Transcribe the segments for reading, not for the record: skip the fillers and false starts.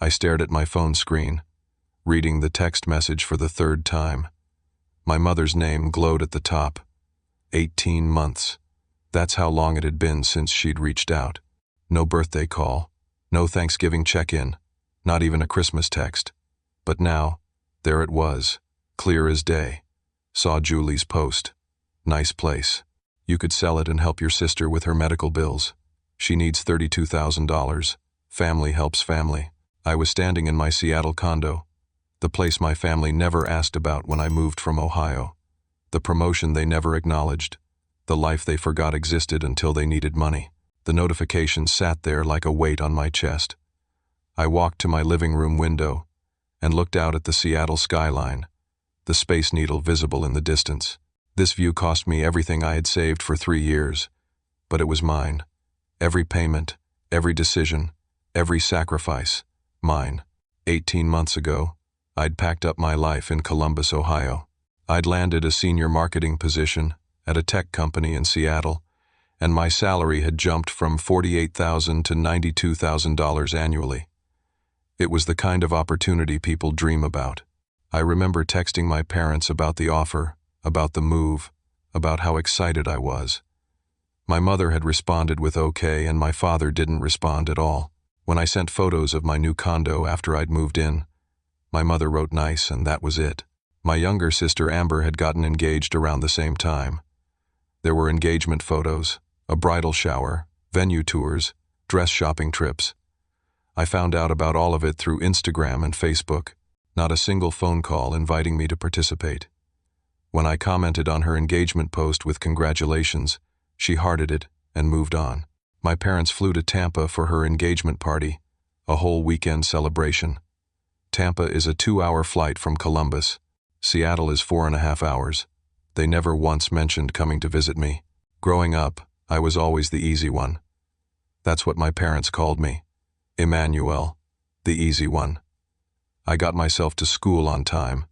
I stared at my phone screen, reading the text message for the third time. My mother's name glowed at the top. 18 months. That's how long it had been since she'd reached out. No birthday call, no Thanksgiving check-in, not even a Christmas text. But now, there it was, clear as day. Saw Julie's post. Nice place. You could sell it and help your sister with her medical bills. She needs $32,000. Family helps family. I was standing in my Seattle condo, the place my family never asked about when I moved from Ohio. The promotion they never acknowledged. The life they forgot existed until they needed money. The notification sat there like a weight on my chest. I walked to my living room window and looked out at the Seattle skyline, the Space Needle visible in the distance. This view cost me everything I had saved for 3 years, but it was mine. Every payment, every decision, every sacrifice, mine. 18 months ago, I'd packed up my life in Columbus, Ohio. I'd landed a senior marketing position at a tech company in Seattle, and my salary had jumped from $48,000 to $92,000 annually. It was the kind of opportunity people dream about. I remember texting my parents about the offer, about the move, about how excited I was. My mother had responded with okay, and my father didn't respond at all. When I sent photos of my new condo after I'd moved in, my mother wrote nice, and that was it. My younger sister Amber had gotten engaged around the same time. There were engagement photos, a bridal shower, venue tours, dress shopping trips. I found out about all of it through Instagram and Facebook, not a single phone call inviting me to participate. When I commented on her engagement post with congratulations, she hearted it and moved on. My parents flew to Tampa for her engagement party, a whole weekend celebration. Tampa is a 2-hour flight from Columbus. Seattle is 4.5 hours. They never once mentioned coming to visit me. Growing up, I was always the easy one. That's what my parents called me. Emmanuel, the easy one. I got myself to school on time.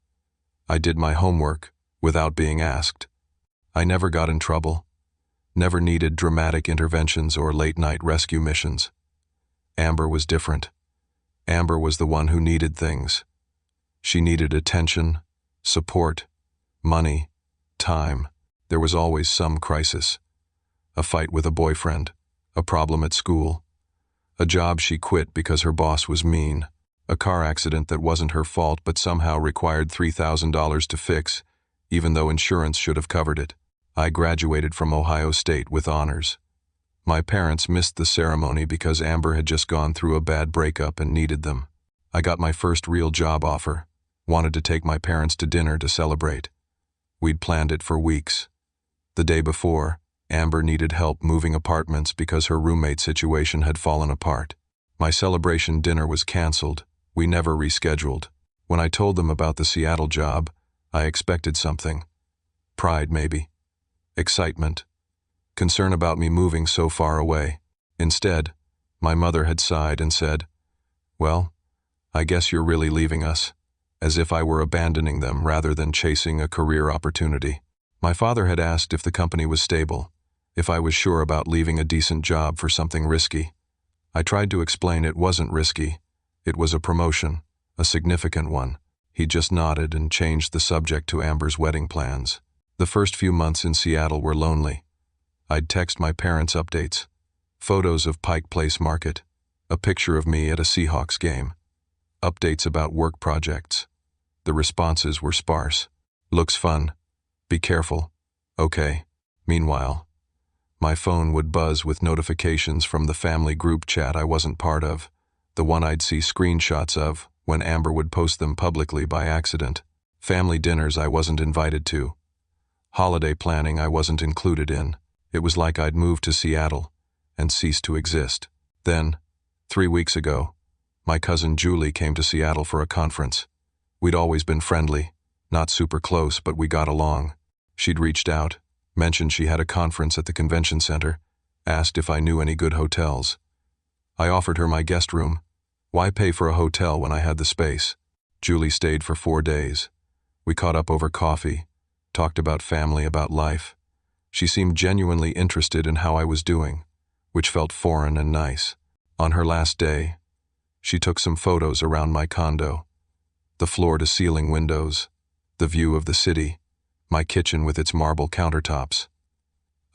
I did my homework without being asked. I never got in trouble. Never needed dramatic interventions or late-night rescue missions. Amber was different. Amber was the one who needed things. She needed attention, support, money, time. There was always some crisis. A fight with a boyfriend, a problem at school, a job she quit because her boss was mean, a car accident that wasn't her fault but somehow required $3,000 to fix, even though insurance should have covered it. I graduated from Ohio State with honors. My parents missed the ceremony because Amber had just gone through a bad breakup and needed them. I got my first real job offer, wanted to take my parents to dinner to celebrate. We'd planned it for weeks. The day before, Amber needed help moving apartments because her roommate situation had fallen apart. My celebration dinner was canceled. We never rescheduled. When I told them about the Seattle job, I expected something. Pride, maybe. Excitement. Concern about me moving so far away. Instead, my mother had sighed and said, "Well, I guess you're really leaving us," as if I were abandoning them rather than chasing a career opportunity. My father had asked if the company was stable, if I was sure about leaving a decent job for something risky. I tried to explain it wasn't risky. It was a promotion, a significant one. He just nodded and changed the subject to Amber's wedding plans. The first few months in Seattle were lonely. I'd text my parents updates, photos of Pike Place Market, a picture of me at a Seahawks game, updates about work projects. The responses were sparse. "Looks fun. Be careful. Okay." Meanwhile, my phone would buzz with notifications from the family group chat I wasn't part of, the one I'd see screenshots of when Amber would post them publicly by accident. Family dinners I wasn't invited to. Holiday planning I wasn't included in. It was like I'd moved to Seattle and ceased to exist. Then, 3 weeks ago, my cousin Julie came to Seattle for a conference. We'd always been friendly, not super close, but we got along. She'd reached out, mentioned she had a conference at the convention center, asked if I knew any good hotels. I offered her my guest room. Why pay for a hotel when I had the space? Julie stayed for 4 days. We caught up over coffee, talked about family, about life. She seemed genuinely interested in how I was doing, which felt foreign and nice. On her last day, She took some photos around my condo. The floor-to-ceiling windows, the view of the city, my kitchen with its marble countertops.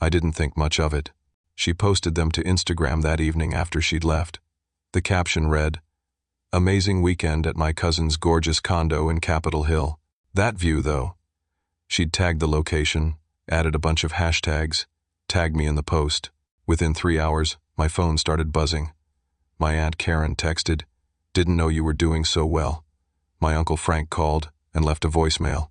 I didn't think much of it. She posted them to Instagram that evening after she'd left. The caption read, "Amazing weekend at my cousin's gorgeous condo in Capitol Hill." That view, though. She'd tagged the location, added a bunch of hashtags, tagged me in the post. Within 3 hours, my phone started buzzing. My Aunt Karen texted, "Didn't know you were doing so well." My Uncle Frank called and left a voicemail.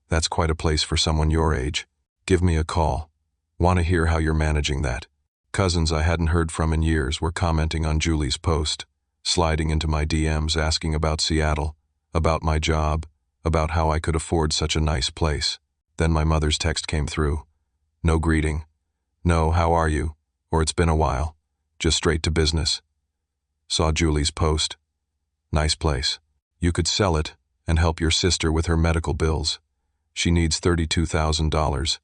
"That's quite a place for someone your age. Give me a call. Want to hear how you're managing that." Cousins I hadn't heard from in years were commenting on Julie's post, sliding into my DMs asking about Seattle, about my job, about how I could afford such a nice place. Then my mother's text came through. No greeting. No, how are you? Or it's been a while. Just straight to business. Saw Julie's post. Nice place. You could sell it and help your sister with her medical bills. She needs $32,000.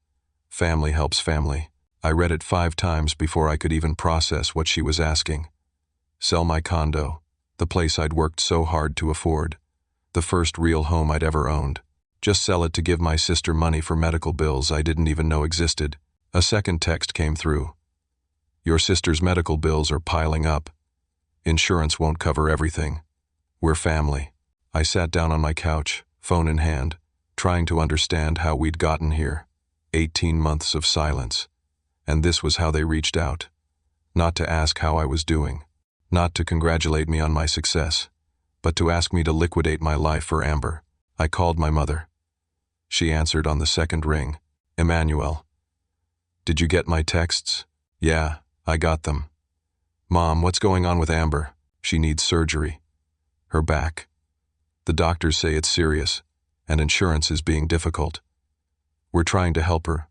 Family helps family. I read it 5 times before I could even process what she was asking. Sell my condo, the place I'd worked so hard to afford, the first real home I'd ever owned. Just sell it to give my sister money for medical bills I didn't even know existed. A second text came through. Your sister's medical bills are piling up. Insurance won't cover everything. We're family. I sat down on my couch, phone in hand, trying to understand how we'd gotten here. 18 months of silence. And this was how they reached out. Not to ask how I was doing. Not to congratulate me on my success. But to ask me to liquidate my life for Amber. I called my mother. She answered on the second ring. "Emmanuel. Did you get my texts?" "Yeah, I got them." "Mom, what's going on with Amber?" "She needs surgery. Her back. The doctors say it's serious, and insurance is being difficult. We're trying to help her,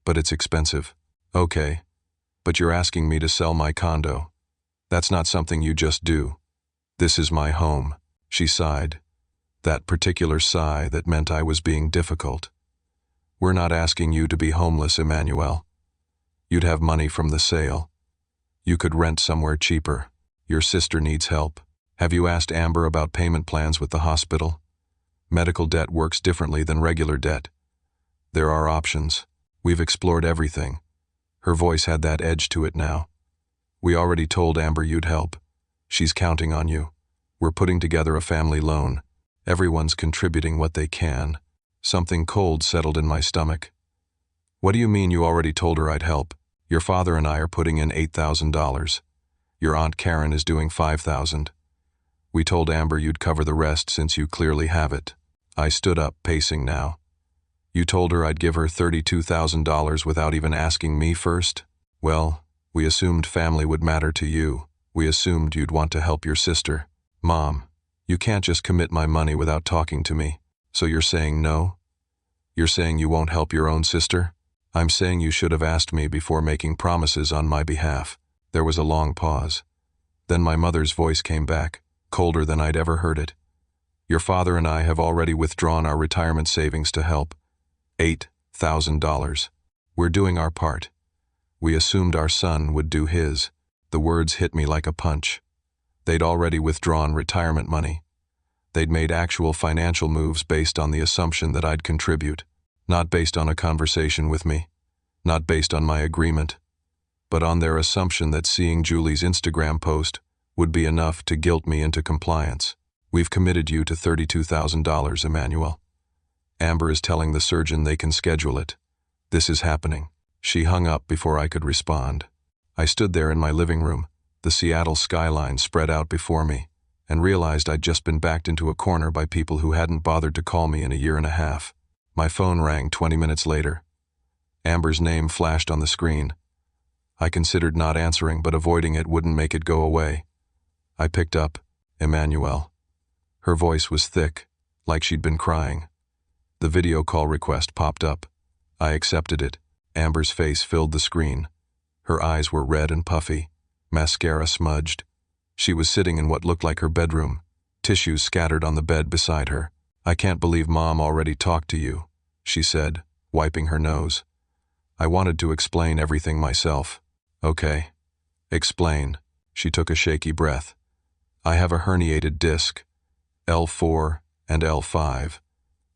but it's expensive." "Okay, but you're asking me to sell my condo. That's not something you just do. This is my home." She sighed. That particular sigh that meant I was being difficult. "We're not asking you to be homeless, Emmanuel. You'd have money from the sale. You could rent somewhere cheaper. Your sister needs help. Have you asked Amber about payment plans with the hospital? Medical debt works differently than regular debt. There are options. We've explored everything." Her voice had that edge to it now. "We already told Amber you'd help. She's counting on you. We're putting together a family loan. Everyone's contributing what they can." Something cold settled in my stomach. "What do you mean you already told her I'd help? Your father and I are putting in $8,000. Your Aunt Karen is doing $5,000. We told Amber you'd cover the rest since you clearly have it." I stood up, pacing now. "You told her I'd give her $32,000 without even asking me first?" "Well, we assumed family would matter to you. We assumed you'd want to help your sister." "Mom, you can't just commit my money without talking to me. So you're saying no? You're saying you won't help your own sister?" "I'm saying you should have asked me before making promises on my behalf." There was a long pause. Then my mother's voice came back, colder than I'd ever heard it. "Your father and I have already withdrawn our retirement savings to help. $8,000. We're doing our part. We assumed our son would do his." The words hit me like a punch. They'd already withdrawn retirement money. They'd made actual financial moves based on the assumption that I'd contribute, not based on a conversation with me, not based on my agreement, but on their assumption that seeing Julie's Instagram post would be enough to guilt me into compliance. "We've committed you to $32,000, Emmanuel. Amber is telling the surgeon they can schedule it. This is happening." She hung up before I could respond. I stood there in my living room, the Seattle skyline spread out before me, and realized I'd just been backed into a corner by people who hadn't bothered to call me in a year and a half. My phone rang 20 minutes later. Amber's name flashed on the screen. I considered not answering, but avoiding it wouldn't make it go away. I picked up. "Emmanuel." Her voice was thick, like she'd been crying. The video call request popped up. I accepted it. Amber's face filled the screen. Her eyes were red and puffy, mascara smudged. She was sitting in what looked like her bedroom, tissues scattered on the bed beside her. "I can't believe Mom already talked to you," she said, wiping her nose. I wanted to explain everything myself. "Okay. Explain." She took a shaky breath. I have a herniated disc, L4 and L5.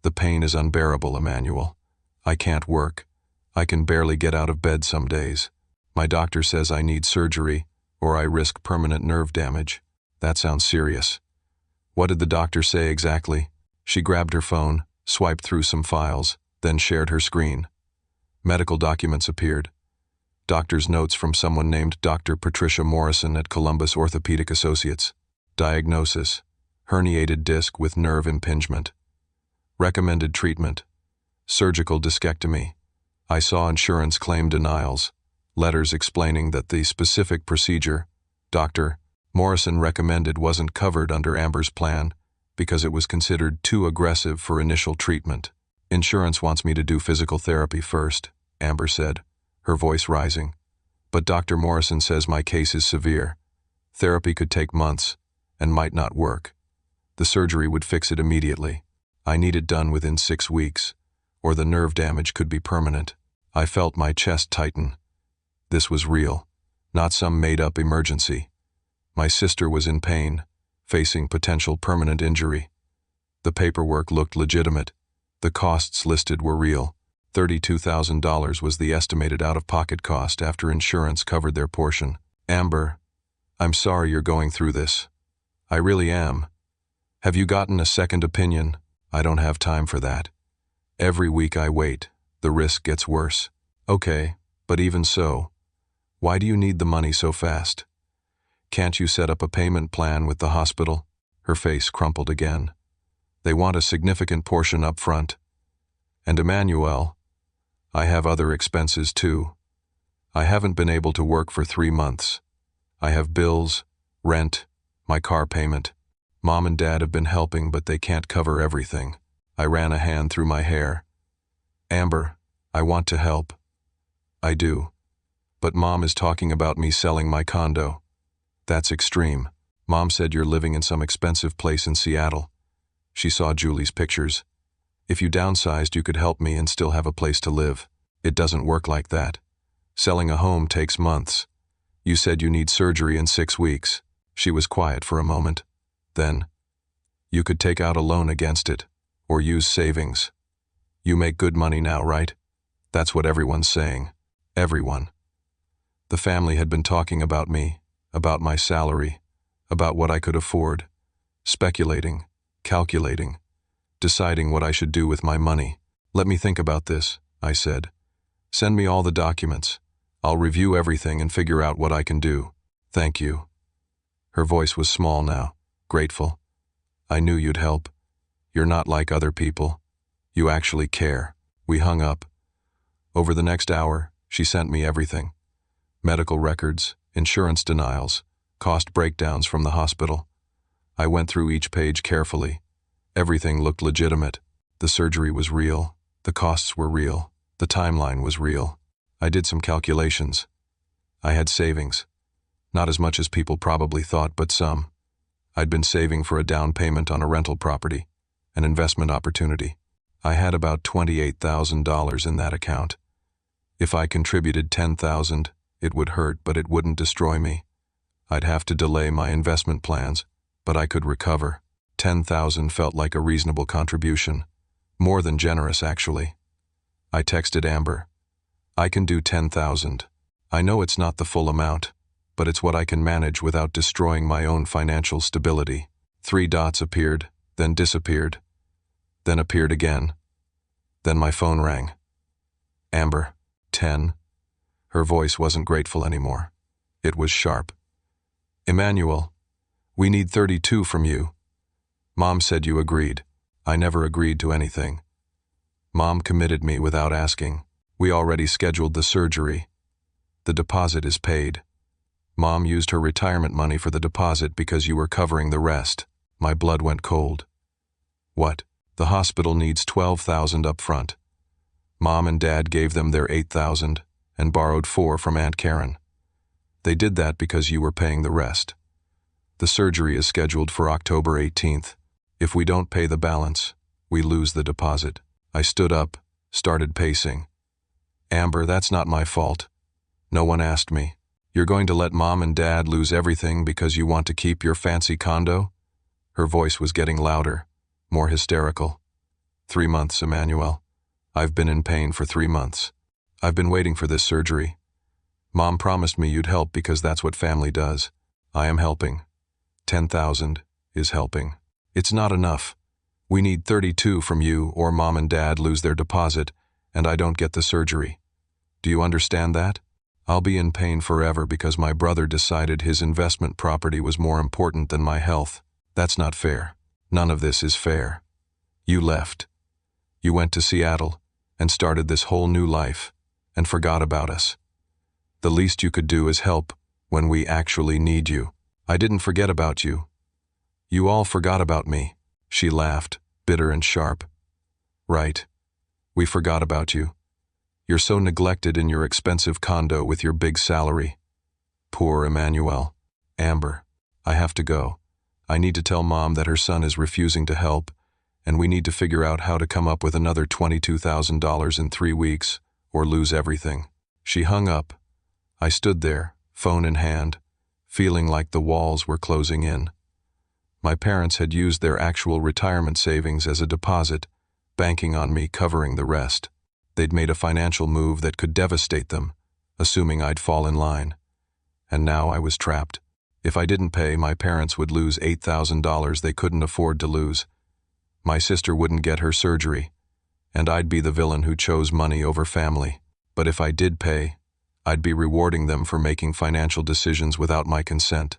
The pain is unbearable, Emmanuel. I can't work. I can barely get out of bed some days. My doctor says I need surgery or I risk permanent nerve damage. That sounds serious. What did the doctor say exactly? She grabbed her phone, swiped through some files, then shared her screen. Medical documents appeared. Doctor's notes from someone named Dr. Patricia Morrison at Columbus Orthopedic Associates. Diagnosis: herniated disc with nerve impingement. Recommended treatment: surgical discectomy. I saw insurance claim denials, letters explaining that the specific procedure Dr. Morrison recommended wasn't covered under Amber's plan because it was considered too aggressive for initial treatment. Insurance wants me to do physical therapy first, Amber said, her voice rising. But Dr. Morrison says my case is severe. Therapy could take months and might not work. The surgery would fix it immediately. I need it done within 6 weeks, or the nerve damage could be permanent. I felt my chest tighten. This was real, not some made-up emergency. My sister was in pain, facing potential permanent injury. The paperwork looked legitimate. The costs listed were real. $32,000 was the estimated out-of-pocket cost after insurance covered their portion. Amber, I'm sorry you're going through this. I really am. Have you gotten a second opinion? I don't have time for that. Every week I wait, the risk gets worse. Okay, but even so, why do you need the money so fast? Can't you set up a payment plan with the hospital? Her face crumpled again. They want a significant portion up front. And Emmanuel, I have other expenses too. I haven't been able to work for 3 months. I have bills, rent, my car payment. Mom and Dad have been helping, but they can't cover everything. I ran a hand through my hair. Amber, I want to help. I do. But Mom is talking about me selling my condo. That's extreme. Mom said you're living in some expensive place in Seattle. She saw Julie's pictures. If you downsized, you could help me and still have a place to live. It doesn't work like that. Selling a home takes months. You said you need surgery in 6 weeks. She was quiet for a moment. Then, you could take out a loan against it, or use savings. You make good money now, right? That's what everyone's saying. Everyone. The family had been talking about me, about my salary, about what I could afford, speculating, calculating, deciding what I should do with my money. Let me think about this, I said. Send me all the documents. I'll review everything and figure out what I can do. Thank you. Her voice was small now, grateful. I knew you'd help. You're not like other people. You actually care. We hung up. Over the next hour, she sent me everything. Medical records, insurance denials, cost breakdowns from the hospital. I went through each page carefully. Everything looked legitimate. The surgery was real. The costs were real. The timeline was real. I did some calculations. I had savings. Not as much as people probably thought, but some. I'd been saving for a down payment on a rental property, an investment opportunity. I had about $28,000 in that account. If I contributed $10,000, it would hurt, but it wouldn't destroy me. I'd have to delay my investment plans, but I could recover. $10,000 felt like a reasonable contribution. More than generous, actually. I texted Amber. I can do $10,000. I know it's not the full amount, but it's what I can manage without destroying my own financial stability. 3 dots appeared, then disappeared, then appeared again. Then my phone rang. Amber, 10. Her voice wasn't grateful anymore. It was sharp. Emmanuel, we need 32 from you. Mom said you agreed. I never agreed to anything. Mom committed me without asking. We already scheduled the surgery. The deposit is paid. Mom used her retirement money for the deposit because you were covering the rest. My blood went cold. What? The hospital needs $12,000 up front. Mom and Dad gave them their $8,000 and borrowed $4,000 from Aunt Karen. They did that because you were paying the rest. The surgery is scheduled for October 18th. If we don't pay the balance, we lose the deposit. I stood up, started pacing. Amber, that's not my fault. No one asked me. You're going to let Mom and Dad lose everything because you want to keep your fancy condo? Her voice was getting louder, more hysterical. 3 months, Emmanuel. I've been in pain for 3 months. I've been waiting for this surgery. Mom promised me you'd help because that's what family does. I am helping. 10,000 is helping. It's not enough. We need 32 from you or Mom and Dad lose their deposit and I don't get the surgery. Do you understand that? I'll be in pain forever because my brother decided his investment property was more important than my health. That's not fair. None of this is fair. You left. You went to Seattle and started this whole new life and forgot about us. The least you could do is help when we actually need you. I didn't forget about you. You all forgot about me. She laughed, bitter and sharp. Right. We forgot about you. You're so neglected in your expensive condo with your big salary. Poor Emmanuel. Amber, I have to go. I need to tell Mom that her son is refusing to help, and we need to figure out how to come up with another $22,000 in 3 weeks, or lose everything. She hung up. I stood there, phone in hand, feeling like the walls were closing in. My parents had used their actual retirement savings as a deposit, banking on me covering the rest. They'd made a financial move that could devastate them, assuming I'd fall in line. And now I was trapped. If I didn't pay, my parents would lose $8,000 they couldn't afford to lose. My sister wouldn't get her surgery, and I'd be the villain who chose money over family. But if I did pay, I'd be rewarding them for making financial decisions without my consent.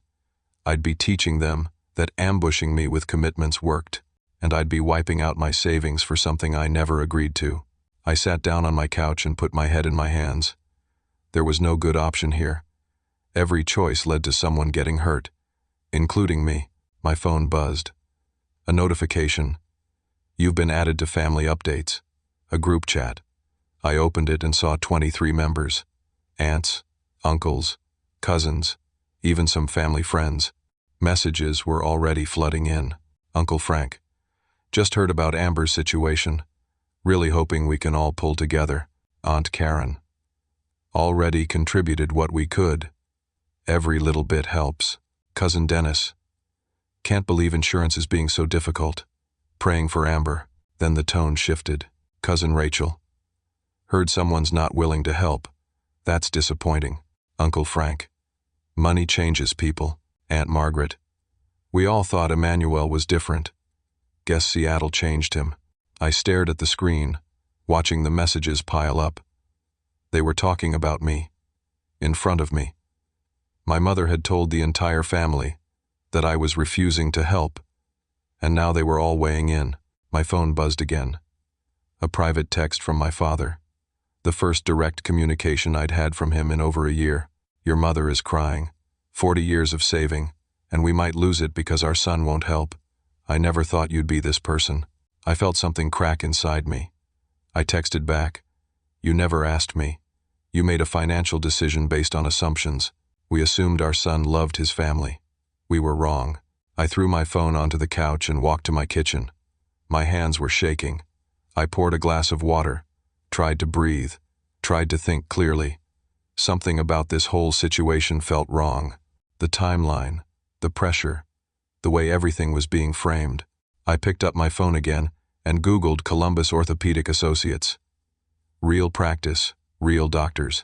I'd be teaching them that ambushing me with commitments worked, and I'd be wiping out my savings for something I never agreed to. I sat down on my couch and put my head in my hands. There was no good option here. Every choice led to someone getting hurt, including me. My phone buzzed. A notification. You've been added to family updates. A group chat. I opened it and saw 23 members. Aunts, uncles, cousins, even some family friends. Messages were already flooding in. Uncle Frank. Just heard about Amber's situation. Really hoping we can all pull together. Aunt Karen. Already contributed what we could. Every little bit helps. Cousin Dennis. Can't believe insurance is being so difficult. Praying for Amber. Then the tone shifted. Cousin Rachel. Heard someone's not willing to help. That's disappointing. Uncle Frank. Money changes people. Aunt Margaret. We all thought Emmanuel was different. Guess Seattle changed him. I stared at the screen, watching the messages pile up. They were talking about me. In front of me. My mother had told the entire family that I was refusing to help, and now they were all weighing in. My phone buzzed again. A private text from my father. The first direct communication I'd had from him in over a year. Your mother is crying. 40 years of saving, and we might lose it because our son won't help. I never thought you'd be this person. I felt something crack inside me. I texted back. You never asked me. You made a financial decision based on assumptions. We assumed our son loved his family. We were wrong. I threw my phone onto the couch and walked to my kitchen. My hands were shaking. I poured a glass of water, tried to breathe, tried to think clearly. Something about this whole situation felt wrong. The timeline, the pressure, the way everything was being framed. I picked up my phone again and Googled Columbus Orthopedic Associates. Real practice, real doctors.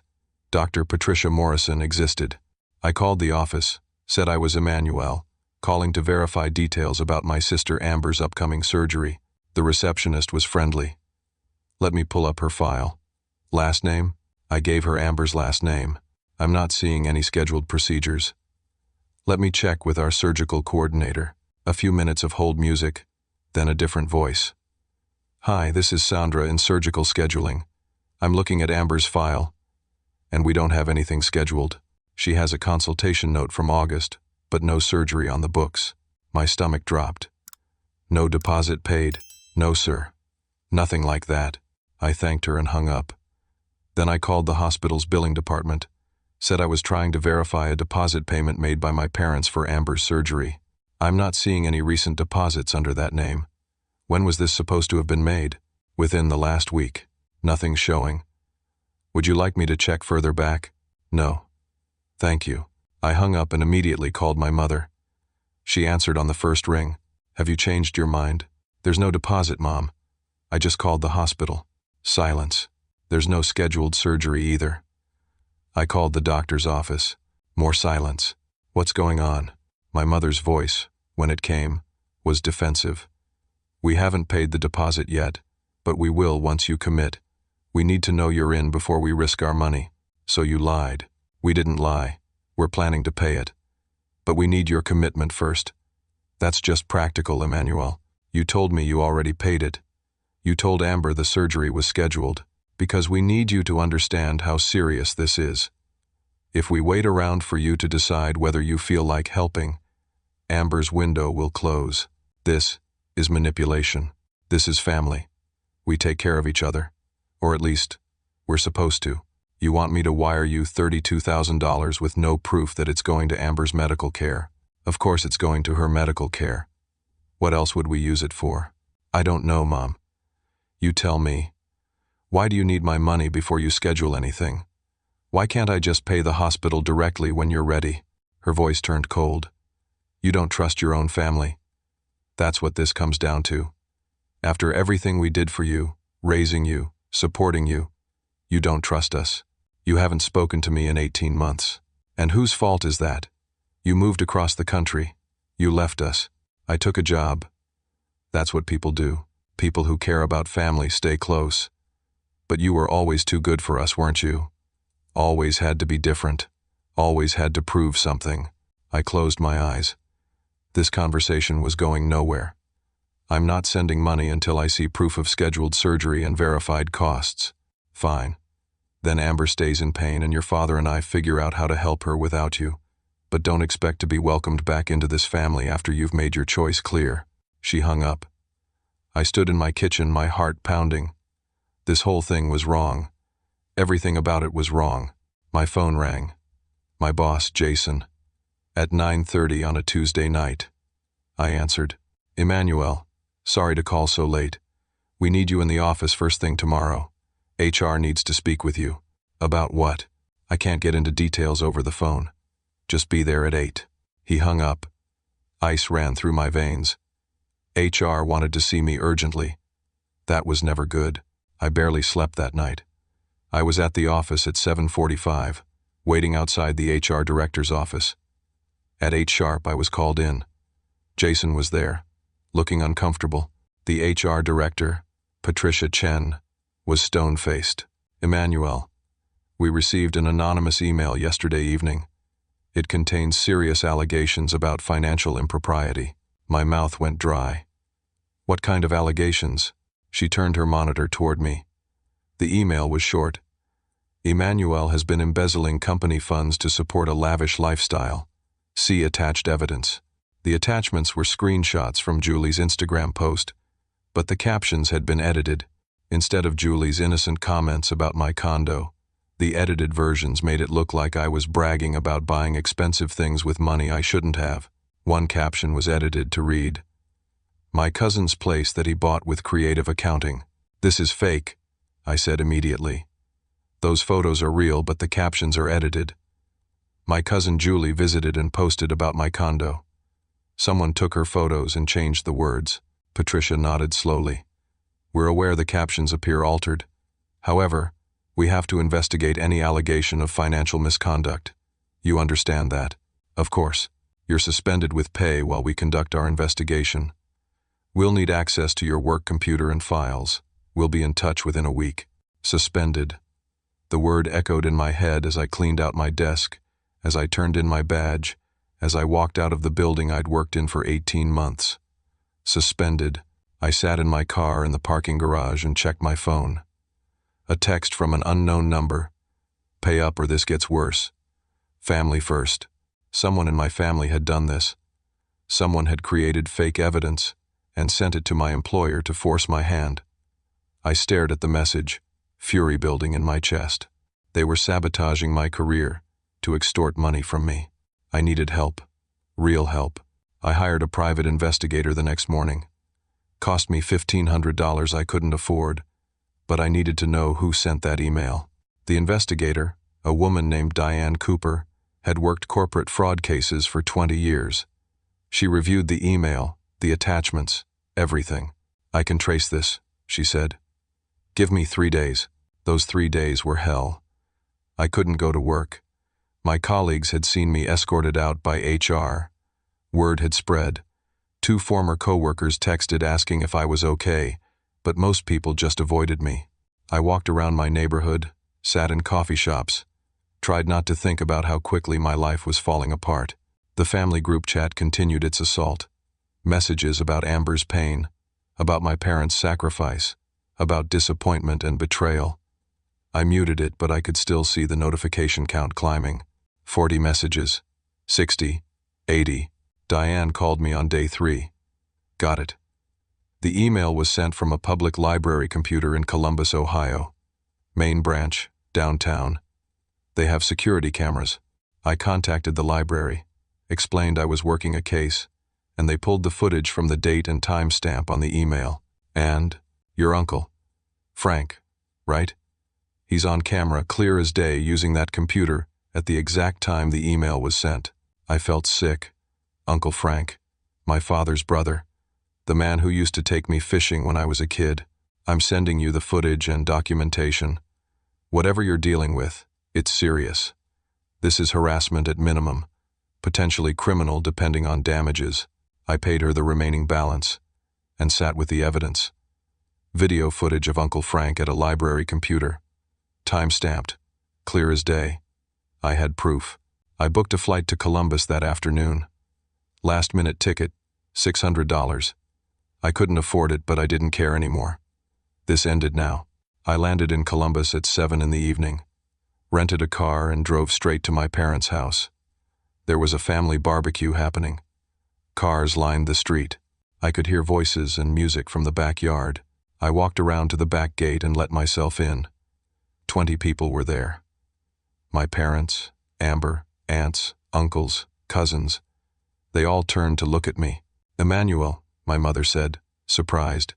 Dr. Patricia Morrison existed. I called the office, said I was Emmanuel, calling to verify details about my sister Amber's upcoming surgery. The receptionist was friendly. Let me pull up her file. Last name? I gave her Amber's last name. I'm not seeing any scheduled procedures. Let me check with our surgical coordinator. A few minutes of hold music, then a different voice. Hi, this is Sandra in surgical scheduling. I'm looking at Amber's file, and we don't have anything scheduled. She has a consultation note from August, but no surgery on the books. My stomach dropped. No deposit paid. No, sir. Nothing like that. I thanked her and hung up. Then I called the hospital's billing department, said I was trying to verify a deposit payment made by my parents for Amber's surgery. I'm not seeing any recent deposits under that name. When was this supposed to have been made? Within the last week. Nothing showing. Would you like me to check further back? No. Thank you. I hung up and immediately called my mother. She answered on the first ring. Have you changed your mind? There's no deposit, Mom. I just called the hospital. Silence. There's no scheduled surgery either. I called the doctor's office. More silence. What's going on? My mother's voice, when it came, was defensive. We haven't paid the deposit yet, but we will once you commit. We need to know you're in before we risk our money. So you lied. We didn't lie. We're planning to pay it. But we need your commitment first. That's just practical, Emmanuel. You told me you already paid it. You told Amber the surgery was scheduled, because we need you to understand how serious this is. If we wait around for you to decide whether you feel like helping, Amber's window will close. This is manipulation. This is family. We take care of each other. Or at least, we're supposed to. You want me to wire you $32,000 with no proof that it's going to Amber's medical care. Of course it's going to her medical care. What else would we use it for? I don't know, Mom. You tell me. Why do you need my money before you schedule anything? Why can't I just pay the hospital directly when you're ready? Her voice turned cold. You don't trust your own family. That's what this comes down to. After everything we did for you, raising you, supporting you, you don't trust us. You haven't spoken to me in 18 months. And whose fault is that? You moved across the country. You left us. I took a job. That's what people do. People who care about family stay close. But you were always too good for us, weren't you? Always had to be different. Always had to prove something. I closed my eyes. This conversation was going nowhere. I'm not sending money until I see proof of scheduled surgery and verified costs. Fine. Then Amber stays in pain and your father and I figure out how to help her without you. But don't expect to be welcomed back into this family after you've made your choice clear. She hung up. I stood in my kitchen, my heart pounding. This whole thing was wrong. Everything about it was wrong. My phone rang. My boss, Jason. At 9:30 on a Tuesday night. I answered. Emmanuel, sorry to call so late. We need you in the office first thing tomorrow. HR needs to speak with you. About what? I can't get into details over the phone. Just be there at 8. He hung up. Ice ran through my veins. HR wanted to see me urgently. That was never good. I barely slept that night. I was at the office at 7:45, waiting outside the HR director's office. At 8 sharp, I was called in. Jason was there, looking uncomfortable. The HR director, Patricia Chen, was stone-faced. Emmanuel, we received an anonymous email yesterday evening. It contains serious allegations about financial impropriety. My mouth went dry. What kind of allegations? She turned her monitor toward me. The email was short. Emmanuel has been embezzling company funds to support a lavish lifestyle. See attached evidence. The attachments were screenshots from Julie's Instagram post, but the captions had been edited. Instead of Julie's innocent comments about my condo, the edited versions made it look like I was bragging about buying expensive things with money I shouldn't have. One caption was edited to read, "My cousin's place that he bought with creative accounting." This is fake, I said immediately. Those photos are real, but the captions are edited. My cousin Julie visited and posted about my condo. Someone took her photos and changed the words. Patricia nodded slowly. We're aware the captions appear altered. However, we have to investigate any allegation of financial misconduct. You understand that? Of course. You're suspended with pay while we conduct our investigation. We'll need access to your work computer and files. We'll be in touch within a week. Suspended. The word echoed in my head as I cleaned out my desk, as I turned in my badge, as I walked out of the building I'd worked in for 18 months. Suspended. I sat in my car in the parking garage and checked my phone. A text from an unknown number. Pay up or this gets worse. Family first. Someone in my family had done this. Someone had created fake evidence and sent it to my employer to force my hand. I stared at the message, fury building in my chest. They were sabotaging my career to extort money from me. I needed help. Real help. I hired a private investigator the next morning. Cost me $1,500 I couldn't afford, but I needed to know who sent that email. The investigator, a woman named Diane Cooper, had worked corporate fraud cases for 20 years. She reviewed the email, the attachments, everything. "I can trace this," she said. "Give me 3 days." Those 3 days were hell. I couldn't go to work. My colleagues had seen me escorted out by HR. Word had spread. 2 former coworkers texted asking if I was okay, but most people just avoided me. I walked around my neighborhood, sat in coffee shops, tried not to think about how quickly my life was falling apart. The family group chat continued its assault. Messages about Amber's pain, about my parents' sacrifice, about disappointment and betrayal. I muted it, but I could still see the notification count climbing. 40 messages, 60, 80. Diane called me on day 3. Got it. The email was sent from a public library computer in Columbus, Ohio. Main branch, downtown. They have security cameras. I contacted the library, explained I was working a case, and they pulled the footage from the date and timestamp on the email. "And your uncle, Frank, right? He's on camera, clear as day, using that computer at the exact time the email was sent." I felt sick. Uncle Frank, my father's brother, the man who used to take me fishing when I was a kid. "I'm sending you the footage and documentation. Whatever you're dealing with, it's serious. This is harassment at minimum, potentially criminal depending on damages." I paid her the remaining balance and sat with the evidence. Video footage of Uncle Frank at a library computer. Time-stamped, clear as day. I had proof. I booked a flight to Columbus that afternoon. Last-minute ticket, $600. I couldn't afford it, but I didn't care anymore. This ended now. I landed in Columbus at 7 in the evening, rented a car and drove straight to my parents' house. There was a family barbecue happening. Cars lined the street. I could hear voices and music from the backyard. I walked around to the back gate and let myself in. 20 people were there. My parents, Amber, aunts, uncles, cousins. They all turned to look at me. "Emmanuel," my mother said, surprised.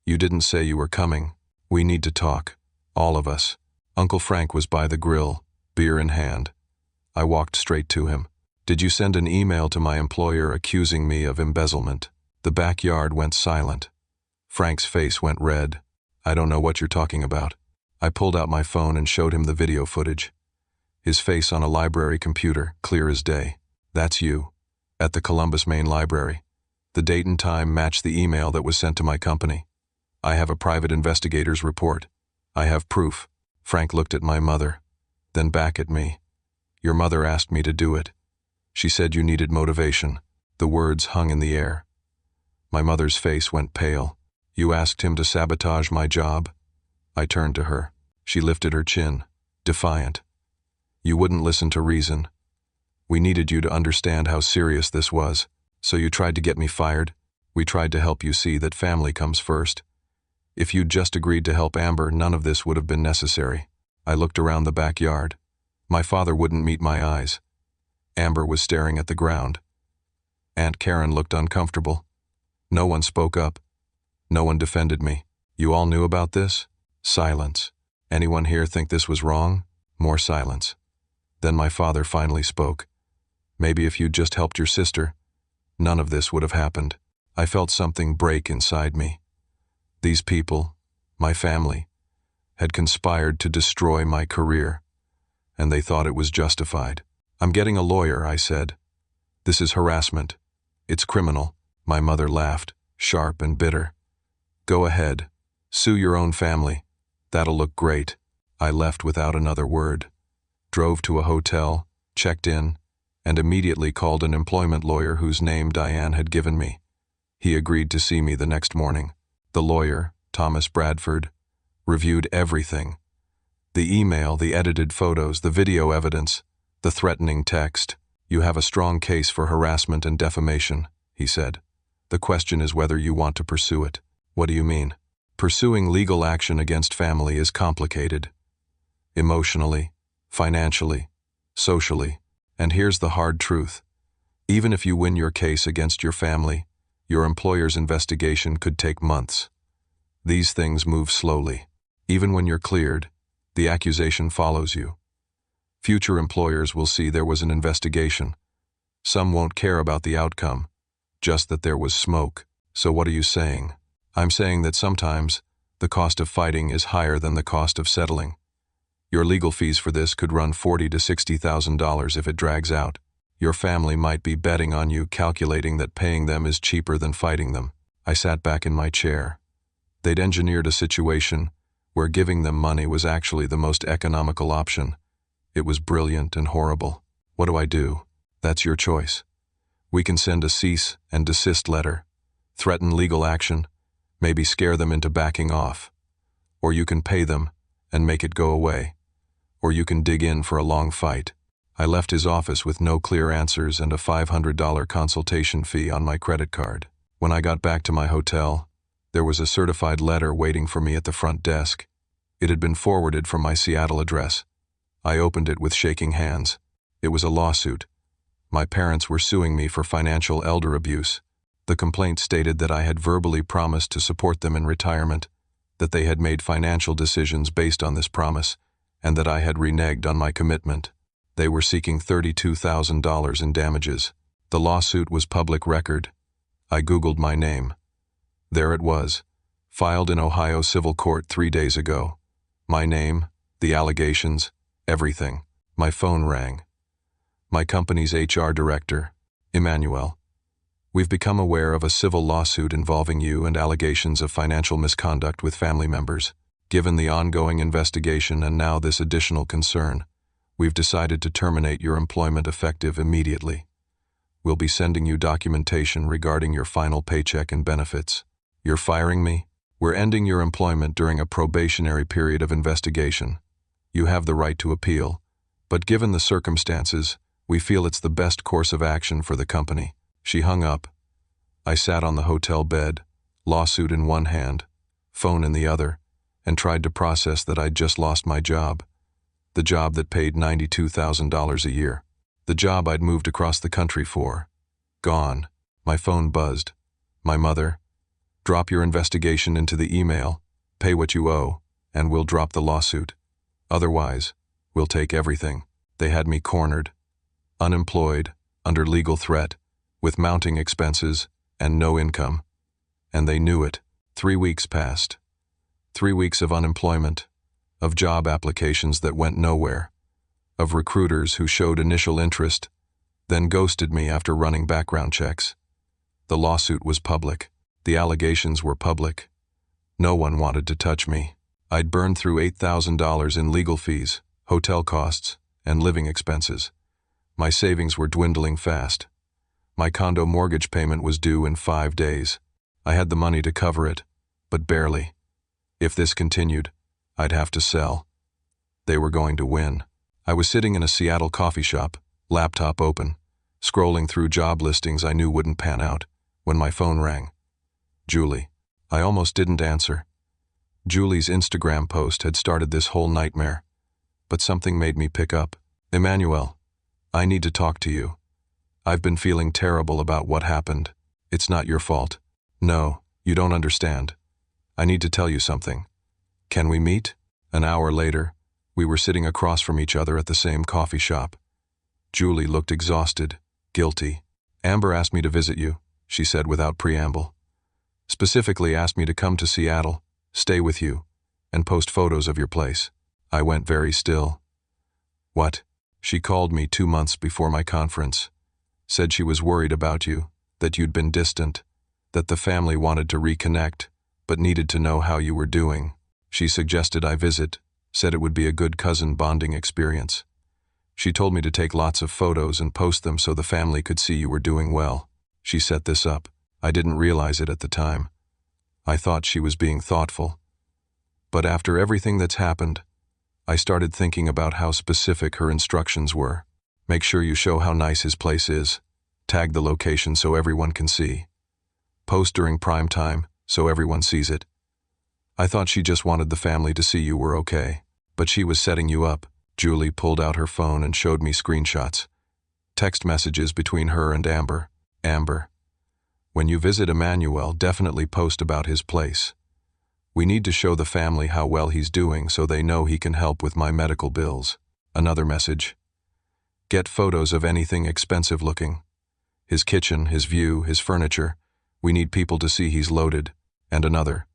"You didn't say you were coming. We need to talk. All of us." Uncle Frank was by the grill, beer in hand. I walked straight to him. "Did you send an email to my employer accusing me of embezzlement?" The backyard went silent. Frank's face went red. "I don't know what you're talking about." I pulled out my phone and showed him the video footage. His face on a library computer, clear as day. "That's you. At the Columbus Main Library. The date and time matched the email that was sent to my company. I have a private investigator's report. I have proof." Frank looked at my mother, then back at me. "Your mother asked me to do it. She said you needed motivation." The words hung in the air. My mother's face went pale. "You asked him to sabotage my job?" I turned to her. She lifted her chin, defiant. "You wouldn't listen to reason. We needed you to understand how serious this was, so you tried to get me fired. We tried to help you see that family comes first. If you'd just agreed to help Amber, none of this would have been necessary." I looked around the backyard. My father wouldn't meet my eyes. Amber was staring at the ground. Aunt Karen looked uncomfortable. No one spoke up. No one defended me. "You all knew about this?" Silence. "Anyone here think this was wrong?" More silence. Then my father finally spoke. "Maybe if you'd just helped your sister, none of this would have happened." I felt something break inside me. These people, my family, had conspired to destroy my career, and they thought it was justified. "I'm getting a lawyer," I said. "This is harassment. It's criminal." My mother laughed, sharp and bitter. "Go ahead. Sue your own family. That'll look great." I left without another word, drove to a hotel, checked in, and immediately called an employment lawyer whose name Diane had given me. He agreed to see me the next morning. The lawyer, Thomas Bradford, reviewed everything. The email, the edited photos, the video evidence, the threatening text. "You have a strong case for harassment and defamation," he said. "The question is whether you want to pursue it." "What do you mean?" "Pursuing legal action against family is complicated. Emotionally, financially, socially. And here's the hard truth. Even if you win your case against your family, your employer's investigation could take months. These things move slowly. Even when you're cleared, the accusation follows you. Future employers will see there was an investigation. Some won't care about the outcome, just that there was smoke. So what are you saying? I'm saying that sometimes the cost of fighting is higher than the cost of settling. Your legal fees for this could run $40,000 to $60,000 if it drags out. Your family might be betting on you, calculating that paying them is cheaper than fighting them. I sat back in my chair. They'd engineered a situation where giving them money was actually the most economical option. It was brilliant and horrible. What do I do? That's your choice. We can send a cease and desist letter, threaten legal action, maybe scare them into backing off. Or you can pay them and make it go away. Or you can dig in for a long fight. I left his office with no clear answers and a $500 consultation fee on my credit card. When I got back to my hotel, there was a certified letter waiting for me at the front desk. It had been forwarded from my Seattle address. I opened it with shaking hands. It was a lawsuit. My parents were suing me for financial elder abuse. The complaint stated that I had verbally promised to support them in retirement, that they had made financial decisions based on this promise, and that I had reneged on my commitment. They were seeking $32,000 in damages. The lawsuit was public record. I Googled my name. There it was, filed in Ohio Civil Court 3 days ago. My name, the allegations, everything. My phone rang. My company's HR director, Emmanuel. We've become aware of a civil lawsuit involving you and allegations of financial misconduct with family members. Given the ongoing investigation and now this additional concern, we've decided to terminate your employment effective immediately. We'll be sending you documentation regarding your final paycheck and benefits. You're firing me? We're ending your employment during a probationary period of investigation. You have the right to appeal, but given the circumstances, we feel it's the best course of action for the company. She hung up. I sat on the hotel bed, lawsuit in one hand, phone in the other, and tried to process that I'd just lost my job. The job that paid $92,000 a year. The job I'd moved across the country for. Gone. My phone buzzed. My mother. Drop your investigation into the email, pay what you owe, and we'll drop the lawsuit. Otherwise, we'll take everything. They had me cornered. Unemployed, under legal threat, with mounting expenses, and no income. And they knew it. 3 weeks passed. 3 weeks of unemployment, of job applications that went nowhere, of recruiters who showed initial interest, then ghosted me after running background checks. The lawsuit was public. The allegations were public. No one wanted to touch me. I'd burned through $8,000 in legal fees, hotel costs, and living expenses. My savings were dwindling fast. My condo mortgage payment was due in 5 days. I had the money to cover it, but barely. If this continued, I'd have to sell. They were going to win. I was sitting in a Seattle coffee shop, laptop open, scrolling through job listings I knew wouldn't pan out, when my phone rang. Julie. I almost didn't answer. Julie's Instagram post had started this whole nightmare, but something made me pick up. Emmanuel, I need to talk to you. I've been feeling terrible about what happened. It's not your fault. No, you don't understand. I need to tell you something. Can we meet? An hour later, we were sitting across from each other at the same coffee shop. Julie looked exhausted, guilty. Amber asked me to visit you, she said without preamble. Specifically asked me to come to Seattle, stay with you, and post photos of your place. I went very still. What? She called me 2 months before my conference. Said she was worried about you, that you'd been distant, that the family wanted to reconnect, but needed to know how you were doing. She suggested I visit, said it would be a good cousin bonding experience. She told me to take lots of photos and post them so the family could see you were doing well. She set this up. I didn't realize it at the time. I thought she was being thoughtful. But after everything that's happened, I started thinking about how specific her instructions were. Make sure you show how nice his place is. Tag the location so everyone can see. Post during prime time so everyone sees it. I thought she just wanted the family to see you were okay. But she was setting you up. Julie pulled out her phone and showed me screenshots. Text messages between her and Amber. Amber. When you visit Emmanuel, definitely post about his place. We need to show the family how well he's doing so they know he can help with my medical bills. Another message. Get photos of anything expensive looking. His kitchen, his view, his furniture. We need people to see he's loaded. And another.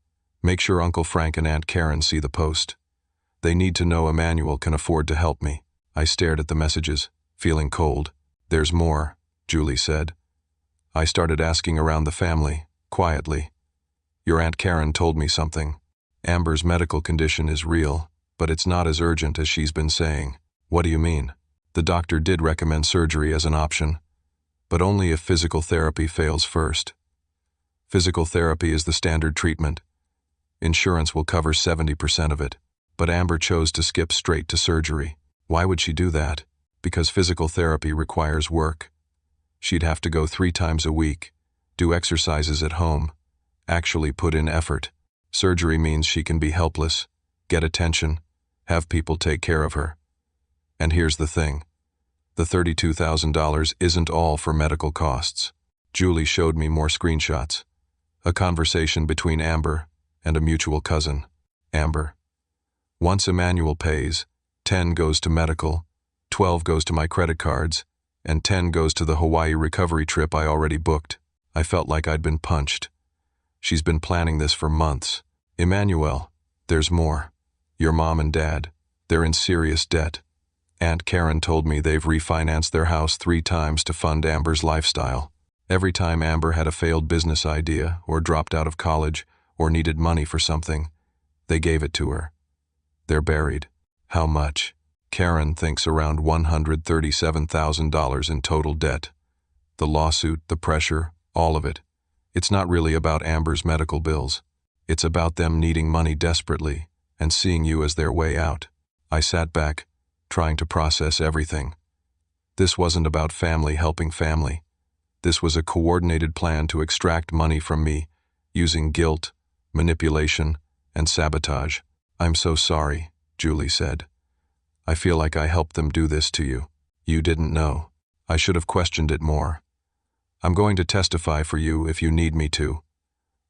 Make sure Uncle Frank and Aunt Karen see the post. They need to know Emmanuel can afford to help me. I stared at the messages, feeling cold. There's more, Julie said. I started asking around the family, quietly. Your Aunt Karen told me something. Amber's medical condition is real, but it's not as urgent as she's been saying. What do you mean? The doctor did recommend surgery as an option, but only if physical therapy fails first. Physical therapy is the standard treatment. Insurance will cover 70% of it, but Amber chose to skip straight to surgery. Why would she do that? Because physical therapy requires work. She'd have to go 3 times a week, do exercises at home, actually put in effort. Surgery means she can be helpless, get attention, have people take care of her. And here's the thing. The $32,000 isn't all for medical costs. Julie showed me more screenshots. A conversation between Amber and a mutual cousin. Amber. Once Emmanuel pays, 10 goes to medical, 12 goes to my credit cards, and 10 goes to the Hawaii recovery trip I already booked. I felt like I'd been punched. She's been planning this for months. Emmanuel, there's more. Your mom and dad, they're in serious debt. Aunt Karen told me they've refinanced their house 3 times to fund Amber's lifestyle. Every time Amber had a failed business idea or dropped out of college or needed money for something, they gave it to her. They're buried. How much? Karen thinks around $137,000 in total debt. The lawsuit, the pressure, all of it. It's not really about Amber's medical bills. It's about them needing money desperately and seeing you as their way out. I sat back, trying to process everything. This wasn't about family helping family. This was a coordinated plan to extract money from me, using guilt, manipulation, and sabotage. I'm so sorry, Julie said. I feel like I helped them do this to you. You didn't know. I should have questioned it more. I'm going to testify for you if you need me to.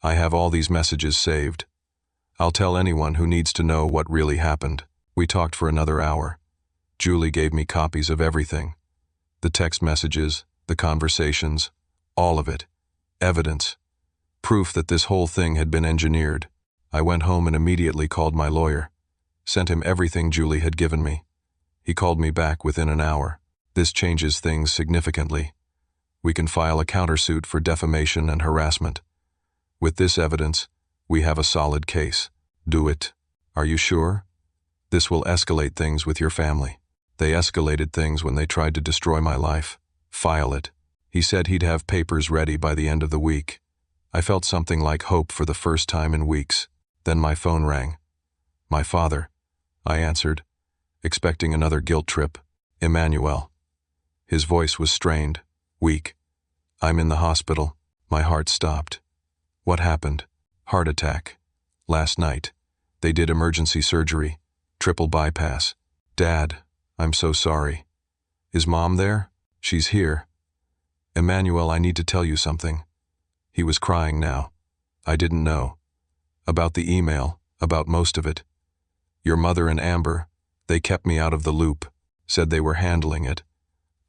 I have all these messages saved. I'll tell anyone who needs to know what really happened. We talked for another hour. Julie gave me copies of everything. The text messages, the conversations, all of it. Evidence. Proof that this whole thing had been engineered. I went home and immediately called my lawyer. Sent him everything Julie had given me. He called me back within an hour. This changes things significantly. We can file a countersuit for defamation and harassment. With this evidence, we have a solid case. Do it. Are you sure? This will escalate things with your family. They escalated things when they tried to destroy my life. File it. He said he'd have papers ready by the end of the week. I felt something like hope for the first time in weeks. Then my phone rang. My father. I answered, expecting another guilt trip. Emmanuel. His voice was strained, weak. I'm in the hospital. My heart stopped. What happened? Heart attack. Last night. They did emergency surgery. Triple bypass. Dad, I'm so sorry. Is Mom there? She's here. Emmanuel, I need to tell you something. He was crying now. I didn't know. About the email, about most of it. Your mother and Amber, they kept me out of the loop, said they were handling it.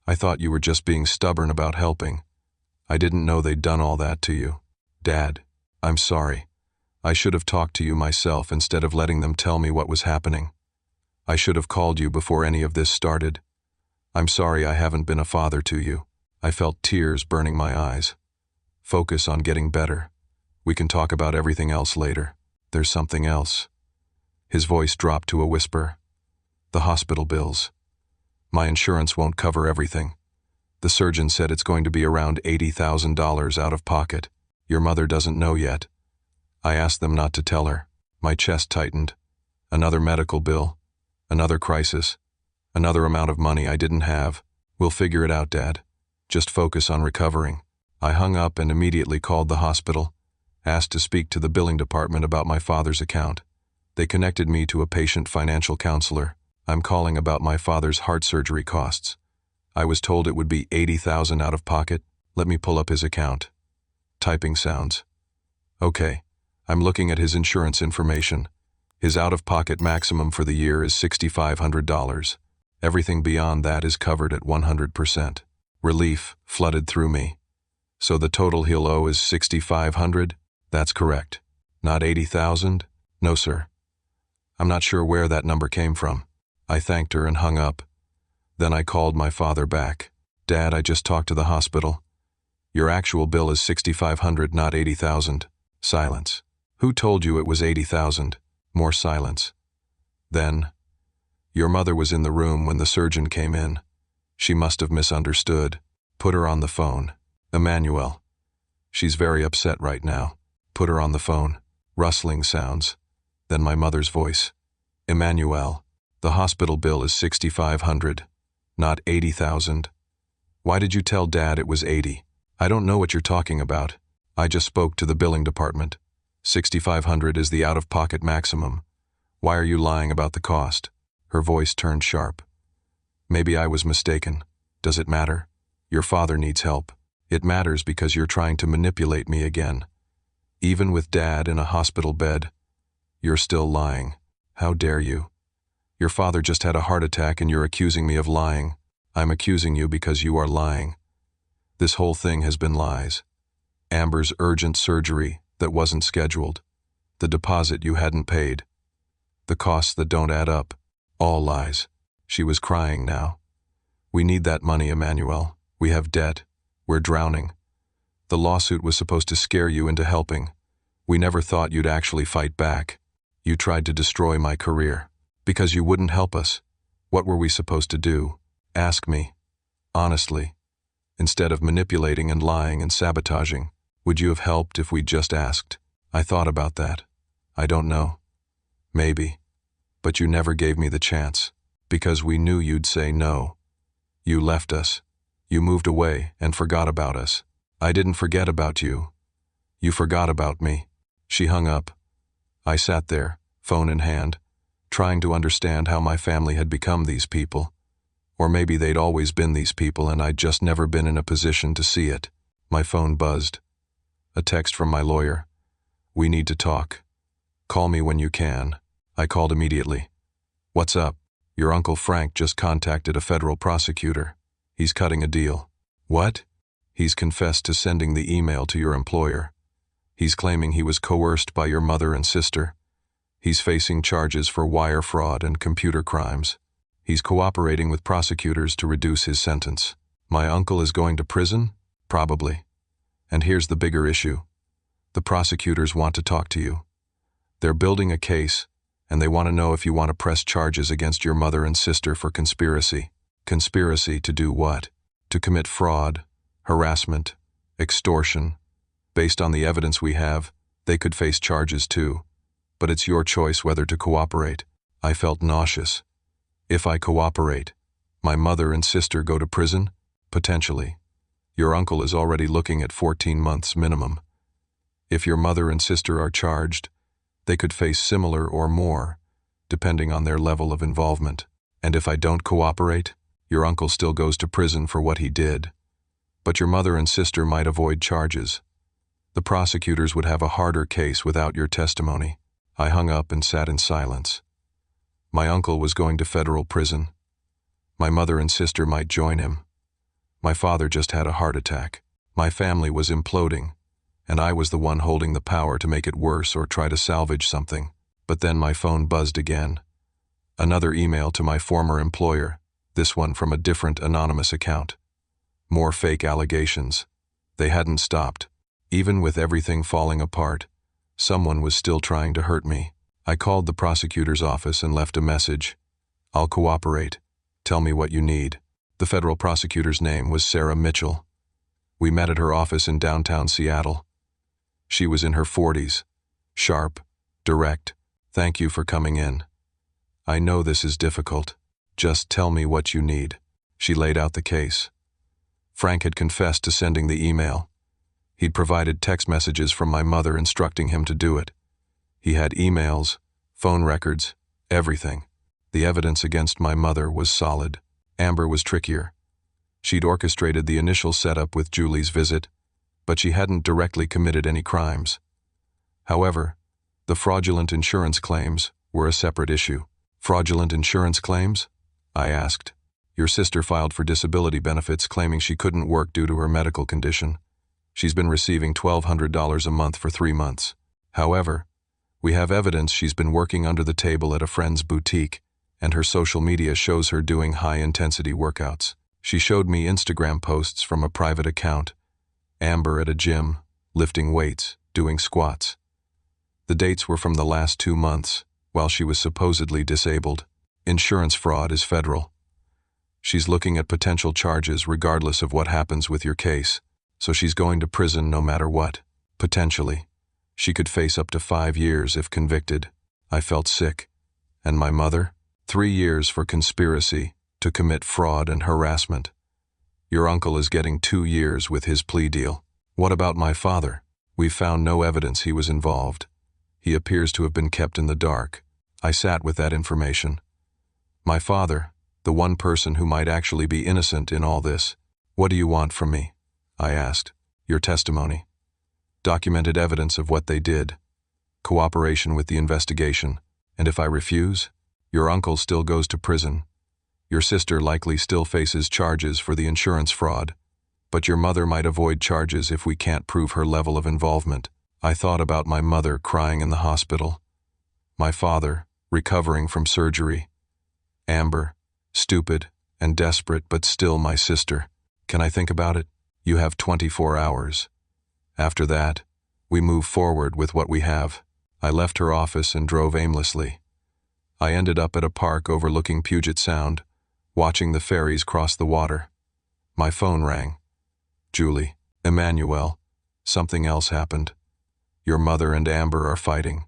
I thought you were just being stubborn about helping. I didn't know they'd done all that to you. Dad, I'm sorry. I should have talked to you myself instead of letting them tell me what was happening. I should have called you before any of this started. I'm sorry I haven't been a father to you. I felt tears burning my eyes. Focus on getting better. We can talk about everything else later. There's something else. His voice dropped to a whisper. The hospital bills. My insurance won't cover everything. The surgeon said it's going to be around $80,000 out of pocket. Your mother doesn't know yet. I asked them not to tell her. My chest tightened. Another medical bill. Another crisis. Another amount of money I didn't have. We'll figure it out, Dad. Just focus on recovering. I hung up and immediately called the hospital, asked to speak to the billing department about my father's account. They connected me to a patient financial counselor. I'm calling about my father's heart surgery costs. I was told it would be $80,000 out of pocket. Let me pull up his account. Typing sounds. Okay, I'm looking at his insurance information. His out-of-pocket maximum for the year is $6,500. Everything beyond that is covered at 100%. Relief flooded through me. So the total he'll owe is $6,500? That's correct. Not $80,000? No, sir. I'm not sure where that number came from. I thanked her and hung up. Then I called my father back. Dad, I just talked to the hospital. Your actual bill is $6,500, not $80,000. Silence. Who told you it was $80,000? More silence. Then, your mother was in the room when the surgeon came in. She must have misunderstood. Put her on the phone. Emmanuel. She's very upset right now. Put her on the phone. Rustling sounds. Then my mother's voice. Emmanuel, the hospital bill is $6,500, not $80,000. Why did you tell Dad it was $80,000? I don't know what you're talking about. I just spoke to the billing department. $6,500 is the out-of-pocket maximum. Why are you lying about the cost? Her voice turned sharp. Maybe I was mistaken. Does it matter? Your father needs help. It matters because you're trying to manipulate me again. Even with Dad in a hospital bed, you're still lying. How dare you? Your father just had a heart attack and you're accusing me of lying. I'm accusing you because you are lying. This whole thing has been lies. Amber's urgent surgery that wasn't scheduled. The deposit you hadn't paid. The costs that don't add up. All lies. She was crying now. We need that money, Emmanuel. We have debt. We're drowning. The lawsuit was supposed to scare you into helping. We never thought you'd actually fight back. You tried to destroy my career. Because you wouldn't help us. What were we supposed to do? Ask me. Honestly. Instead of manipulating and lying and sabotaging, would you have helped if we'd just asked? I thought about that. I don't know. Maybe. But you never gave me the chance. Because we knew you'd say no. You left us. You moved away and forgot about us. I didn't forget about you. You forgot about me. She hung up. I sat there, phone in hand, trying to understand how my family had become these people. Or maybe they'd always been these people and I'd just never been in a position to see it. My phone buzzed. A text from my lawyer. We need to talk. Call me when you can. I called immediately. What's up? Your Uncle Frank just contacted a federal prosecutor. He's cutting a deal. What? He's confessed to sending the email to your employer. He's claiming he was coerced by your mother and sister. He's facing charges for wire fraud and computer crimes. He's cooperating with prosecutors to reduce his sentence. My uncle is going to prison? Probably. And here's the bigger issue. The prosecutors want to talk to you. They're building a case, and they want to know if you want to press charges against your mother and sister for conspiracy. Conspiracy to do what? To commit fraud, harassment, extortion. Based on the evidence we have, they could face charges too. But it's your choice whether to cooperate. I felt nauseous. If I cooperate, my mother and sister go to prison? Potentially. Your uncle is already looking at 14 months minimum. If your mother and sister are charged, they could face similar or more, depending on their level of involvement. And if I don't cooperate, your uncle still goes to prison for what he did. But your mother and sister might avoid charges. The prosecutors would have a harder case without your testimony. I hung up and sat in silence. My uncle was going to federal prison. My mother and sister might join him. My father just had a heart attack. My family was imploding, and I was the one holding the power to make it worse or try to salvage something. But then my phone buzzed again. Another email to my former employer, this one from a different anonymous account. More fake allegations. They hadn't stopped. Even with everything falling apart, someone was still trying to hurt me. I called the prosecutor's office and left a message. I'll cooperate. Tell me what you need. The federal prosecutor's name was Sarah Mitchell. We met at her office in downtown Seattle. She was in her 40s. Sharp, direct. Thank you for coming in. I know this is difficult. Just tell me what you need. She laid out the case. Frank had confessed to sending the email. He'd provided text messages from my mother instructing him to do it. He had emails, phone records, everything. The evidence against my mother was solid. Amber was trickier. She'd orchestrated the initial setup with Julie's visit, but she hadn't directly committed any crimes. However, the fraudulent insurance claims were a separate issue. Fraudulent insurance claims? I asked. Your sister filed for disability benefits claiming she couldn't work due to her medical condition. She's been receiving $1,200 a month for 3 months. However, we have evidence she's been working under the table at a friend's boutique, and her social media shows her doing high-intensity workouts. She showed me Instagram posts from a private account. Amber at a gym, lifting weights, doing squats. The dates were from the last 2 months, while she was supposedly disabled. Insurance fraud is federal. She's looking at potential charges regardless of what happens with your case, so she's going to prison no matter what. Potentially. She could face up to 5 years if convicted. I felt sick. And my mother? 3 years for conspiracy to commit fraud and harassment. Your uncle is getting 2 years with his plea deal. What about my father? We've found no evidence he was involved. He appears to have been kept in the dark. I sat with that information. My father, the one person who might actually be innocent in all this. What do you want from me? I asked. Your testimony. Documented evidence of what they did. Cooperation with the investigation. And if I refuse, your uncle still goes to prison. Your sister likely still faces charges for the insurance fraud, but your mother might avoid charges if we can't prove her level of involvement. I thought about my mother crying in the hospital. My father, recovering from surgery. Amber, stupid and desperate but still my sister. Can I think about it? You have 24 hours. After that, we move forward with what we have. I left her office and drove aimlessly. I ended up at a park overlooking Puget Sound, watching the ferries cross the water. My phone rang. Julie, Emmanuel, something else happened. Your mother and Amber are fighting.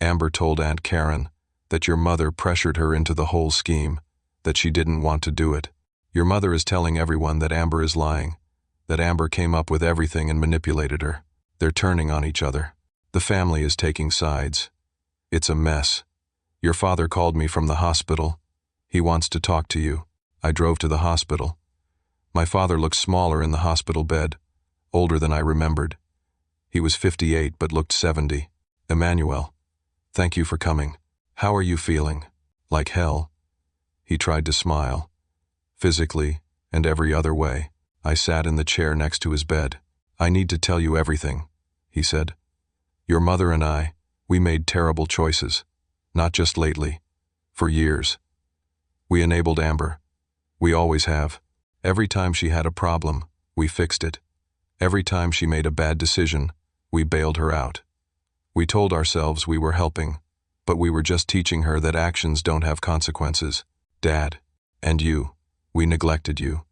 Amber told Aunt Karen that your mother pressured her into the whole scheme, that she didn't want to do it. Your mother is telling everyone that Amber is lying, that Amber came up with everything and manipulated her. They're turning on each other. The family is taking sides. It's a mess. Your father called me from the hospital. He wants to talk to you. I drove to the hospital. My father looked smaller in the hospital bed, older than I remembered. He was 58 but looked 70. Emmanuel, thank you for coming. How are you feeling? Like hell? He tried to smile. Physically and every other way. I sat in the chair next to his bed. I need to tell you everything, he said. Your mother and I, we made terrible choices. Not just lately. For years. We enabled Amber. We always have. Every time she had a problem, we fixed it. Every time she made a bad decision, we bailed her out. We told ourselves we were helping, but we were just teaching her that actions don't have consequences. Dad, and you, we neglected you.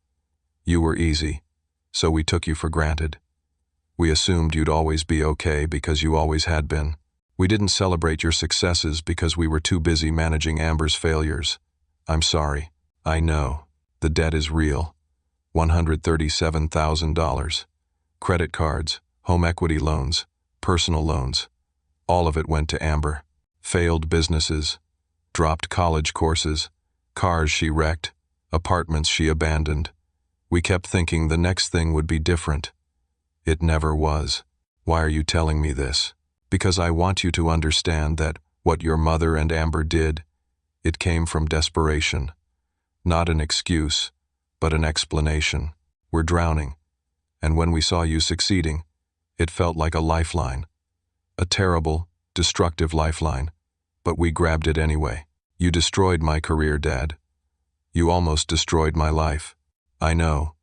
You were easy, so we took you for granted. We assumed you'd always be okay because you always had been. We didn't celebrate your successes because we were too busy managing Amber's failures. I'm sorry. I know. The debt is real. $137,000. Credit cards, home equity loans, personal loans. All of it went to Amber. Failed businesses, dropped college courses, cars she wrecked, apartments she abandoned. We kept thinking the next thing would be different. It never was. Why are you telling me this? Because I want you to understand that what your mother and Amber did, it came from desperation. Not an excuse, but an explanation. We're drowning. And when we saw you succeeding, it felt like a lifeline. A terrible, destructive lifeline. But we grabbed it anyway. You destroyed my career, Dad. You almost destroyed my life. I know.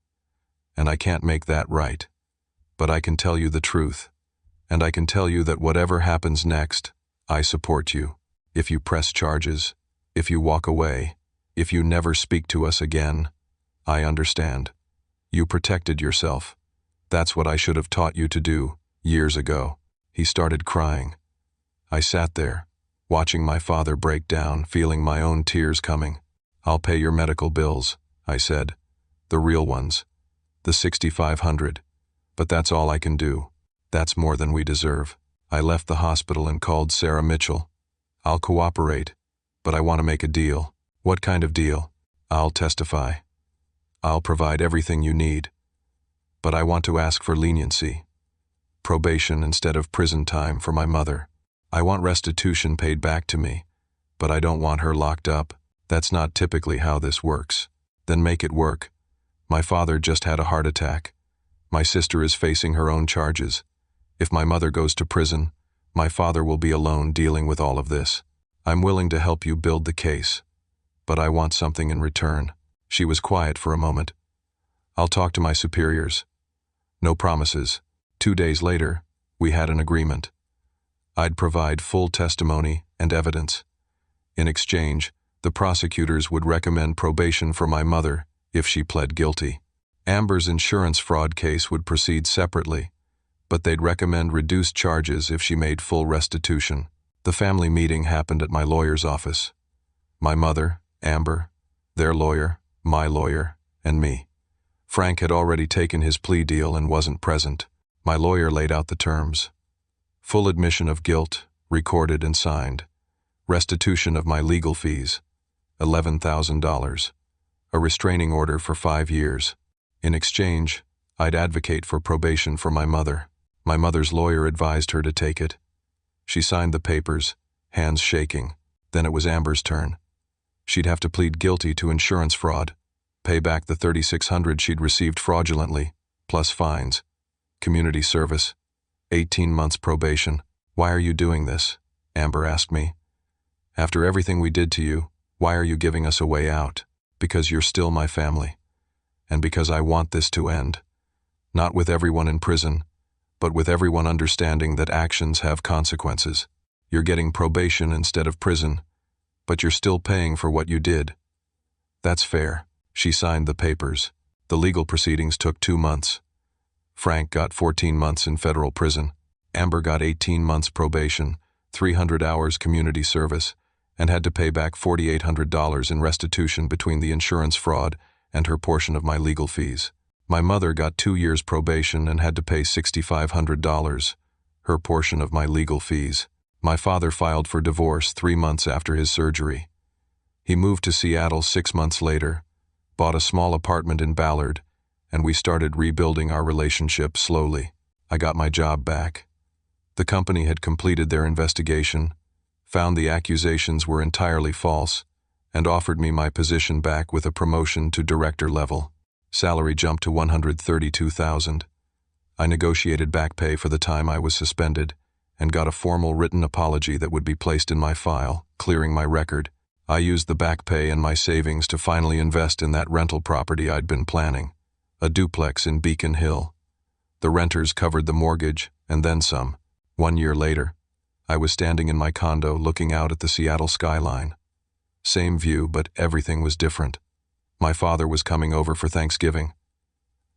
And I can't make that right. But I can tell you the truth. And I can tell you that whatever happens next, I support you. If you press charges, if you walk away, if you never speak to us again, I understand. You protected yourself. That's what I should have taught you to do, years ago. He started crying. I sat there, watching my father break down, feeling my own tears coming. I'll pay your medical bills, I said. The real ones. The $6,500. But that's all I can do. That's more than we deserve. I left the hospital and called Sarah Mitchell. I'll cooperate, but I want to make a deal. What kind of deal? I'll testify. I'll provide everything you need. But I want to ask for leniency. Probation instead of prison time for my mother. I want restitution paid back to me, but I don't want her locked up. That's not typically how this works. Then make it work. My father just had a heart attack. My sister is facing her own charges. If my mother goes to prison, my father will be alone dealing with all of this. I'm willing to help you build the case, but I want something in return. She was quiet for a moment. I'll talk to my superiors. No promises. 2 days later, we had an agreement. I'd provide full testimony and evidence. In exchange, the prosecutors would recommend probation for my mother if she pled guilty. Amber's insurance fraud case would proceed separately, but they'd recommend reduced charges if she made full restitution. The family meeting happened at my lawyer's office. My mother, Amber, their lawyer, my lawyer, and me. Frank had already taken his plea deal and wasn't present. My lawyer laid out the terms. Full admission of guilt, recorded and signed. Restitution of my legal fees, $11,000. A restraining order for 5 years. In exchange, I'd advocate for probation for my mother. My mother's lawyer advised her to take it. She signed the papers, hands shaking. Then it was Amber's turn. She'd have to plead guilty to insurance fraud, pay back the $3,600 she'd received fraudulently, plus fines. Community service, 18 months probation. Why are you doing this? Amber asked me. After everything we did to you, why are you giving us a way out? Because you're still my family. And because I want this to end. Not with everyone in prison, but with everyone understanding that actions have consequences. You're getting probation instead of prison, but you're still paying for what you did. That's fair. She signed the papers. The legal proceedings took 2 months. Frank got 14 months in federal prison. Amber got 18 months probation, 300 hours community service, and had to pay back $4,800 in restitution between the insurance fraud and her portion of my legal fees. My mother got 2 years probation and had to pay $6,500, her portion of my legal fees. My father filed for divorce 3 months after his surgery. He moved to Seattle 6 months later, bought a small apartment in Ballard, and we started rebuilding our relationship slowly. I got my job back. The company had completed their investigation, found the accusations were entirely false, and offered me my position back with a promotion to director level. Salary jumped to $132,000. I negotiated back pay for the time I was suspended and got a formal written apology that would be placed in my file, clearing my record. I used the back pay and my savings to finally invest in that rental property I'd been planning, a duplex in Beacon Hill. The renters covered the mortgage and then some. 1 year later, I was standing in my condo looking out at the Seattle skyline. Same view, but everything was different. My father was coming over for Thanksgiving.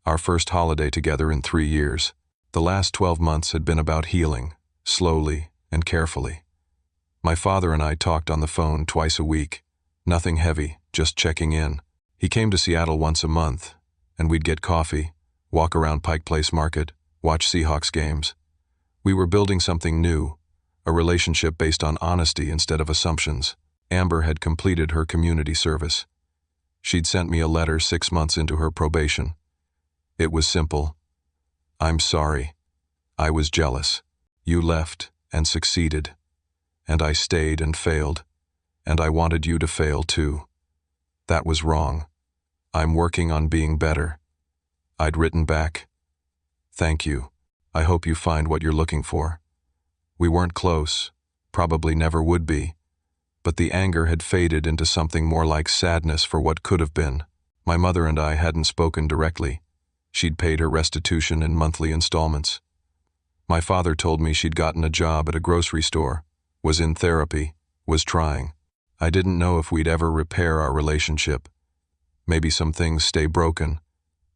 Our first holiday together in 3 years. The last 12 months had been about healing, slowly and carefully. My father and I talked on the phone twice a week. Nothing heavy, just checking in. He came to Seattle once a month, and we'd get coffee, walk around Pike Place Market, watch Seahawks games. We were building something new, a relationship based on honesty instead of assumptions. Amber had completed her community service. She'd sent me a letter 6 months into her probation. It was simple. I'm sorry. I was jealous. You left and succeeded. And I stayed and failed. And I wanted you to fail too. That was wrong. I'm working on being better. I'd written back. Thank you. I hope you find what you're looking for. We weren't close, probably never would be. But the anger had faded into something more like sadness for what could have been. My mother and I hadn't spoken directly. She'd paid her restitution in monthly installments. My father told me she'd gotten a job at a grocery store, was in therapy, was trying. I didn't know if we'd ever repair our relationship. Maybe some things stay broken.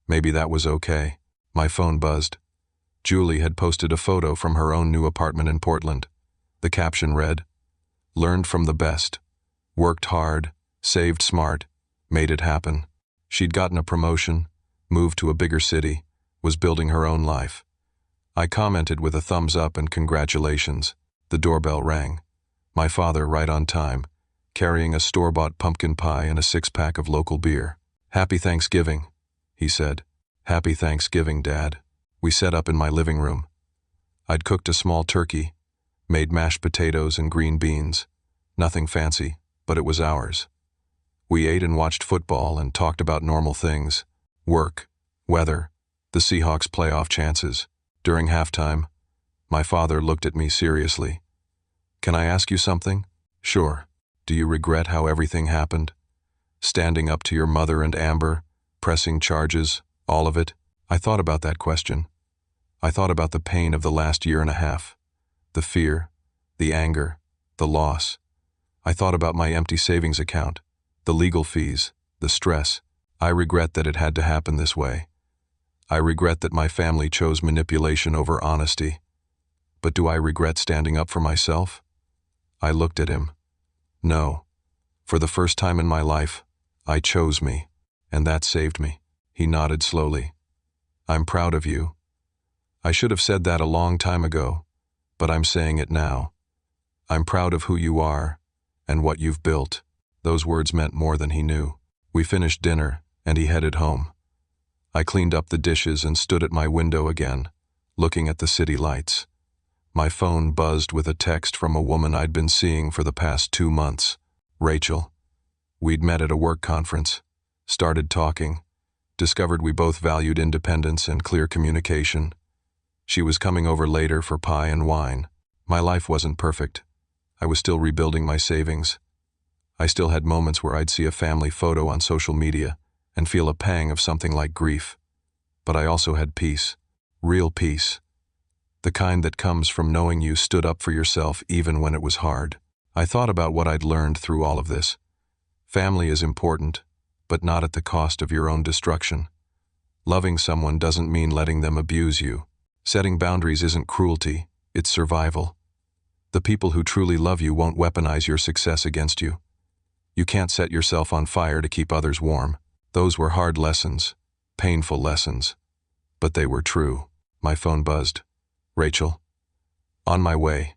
Maybe that was okay. My phone buzzed. Julie had posted a photo from her own new apartment in Portland. The caption read, "Learned from the best. Worked hard, saved smart, made it happen." She'd gotten a promotion, moved to a bigger city, was building her own life. I commented with a thumbs up and congratulations. The doorbell rang. My father, right on time, carrying a store-bought pumpkin pie and a 6-pack of local beer. "Happy Thanksgiving," he said. "Happy Thanksgiving, Dad." We set up in my living room. I'd cooked a small turkey, made mashed potatoes and green beans. Nothing fancy, but it was ours. We ate and watched football and talked about normal things. Work, weather, the Seahawks' playoff chances. During halftime, my father looked at me seriously. "Can I ask you something?" "Sure." "Do you regret how everything happened? Standing up to your mother and Amber, pressing charges, all of it?" I thought about that question. I thought about the pain of the last year and a half. The fear, the anger, the loss. I thought about my empty savings account, the legal fees, the stress. I regret that it had to happen this way. I regret that my family chose manipulation over honesty. But do I regret standing up for myself? I looked at him. No. For the first time in my life, I chose me, and that saved me. He nodded slowly. "I'm proud of you." I should have said that a long time ago, but I'm saying it now. I'm proud of who you are and what you've built. Those words meant more than he knew. We finished dinner, and he headed home. I cleaned up the dishes and stood at my window again, looking at the city lights. My phone buzzed with a text from a woman I'd been seeing for the past 2 months. Rachel. We'd met at a work conference, started talking, discovered we both valued independence and clear communication. She was coming over later for pie and wine. My life wasn't perfect. I was still rebuilding my savings. I still had moments where I'd see a family photo on social media and feel a pang of something like grief. But I also had peace, real peace. The kind that comes from knowing you stood up for yourself even when it was hard. I thought about what I'd learned through all of this. Family is important, but not at the cost of your own destruction. Loving someone doesn't mean letting them abuse you. Setting boundaries isn't cruelty, it's survival. The people who truly love you won't weaponize your success against you. You can't set yourself on fire to keep others warm. Those were hard lessons, painful lessons, but they were true. My phone buzzed. "Rachel." "On my way.